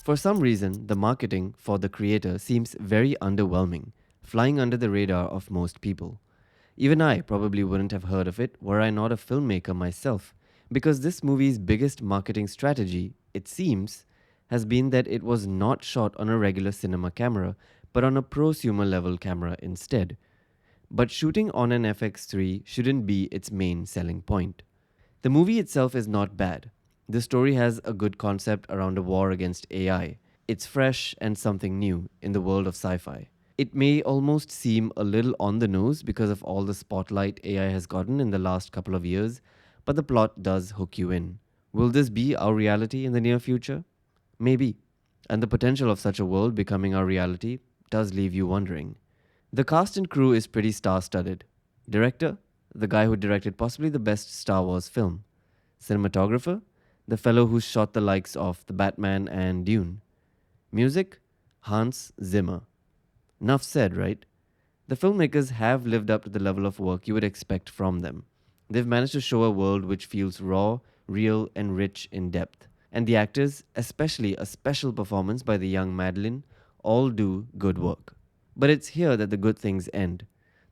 For some reason, the marketing for the creator seems very underwhelming, flying under the radar of most people. Even I probably wouldn't have heard of it were I not a filmmaker myself, because this movie's biggest marketing strategy, it seems, has been that it was not shot on a regular cinema camera, but on a prosumer level camera instead. But shooting on an FX3 shouldn't be its main selling point. The movie itself is not bad. The story has a good concept around a war against AI. It's fresh and something new in the world of sci fi. It may almost seem a little on the nose because of all the spotlight AI has gotten in the last couple of years, but the plot does hook you in. Will this be our reality in the near future? Maybe. And the potential of such a world becoming our reality does leave you wondering. The cast and crew is pretty star studded. Director? The guy who directed possibly the best Star Wars film. Cinematographer? The fellow who shot the likes of The Batman and Dune. Music? Hans Zimmer. Enough said, right? The filmmakers have lived up to the level of work you would expect from them. They've managed to show a world which feels raw, real, and rich in depth. And the actors, especially a special performance by the young Madeline, all do good work. But it's here that the good things end.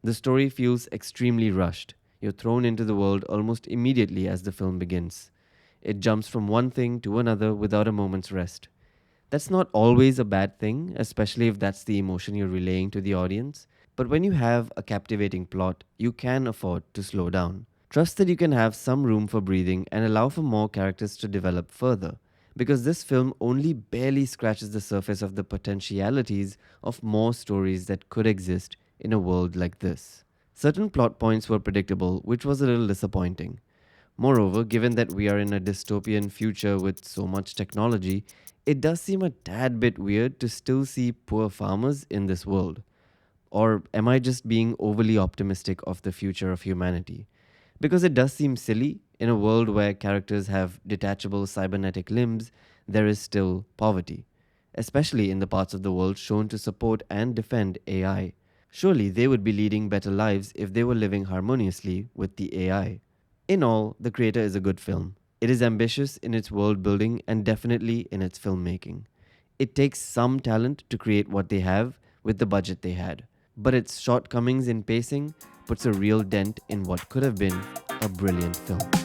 The story feels extremely rushed. You're thrown into the world almost immediately as the film begins. It jumps from one thing to another without a moment's rest. That's not always a bad thing, especially if that's the emotion you're relaying to the audience. But when you have a captivating plot, you can afford to slow down. Trust that you can have some room for breathing and allow for more characters to develop further, because this film only barely scratches the surface of the potentialities of more stories that could exist in a world like this. Certain plot points were predictable, which was a little disappointing. Moreover, given that we are in a dystopian future with so much technology, it does seem a tad bit weird to still see poor farmers in this world. Or am I just being overly optimistic of the future of humanity? Because it does seem silly, in a world where characters have detachable cybernetic limbs, there is still poverty, especially in the parts of the world shown to support and defend AI. Surely they would be leading better lives if they were living harmoniously with the AI. In all, The Creator is a good film. It is ambitious in its world building and definitely in its filmmaking. It takes some talent to create what they have with the budget they had, but its shortcomings in pacing puts a real dent in what could have been a brilliant film.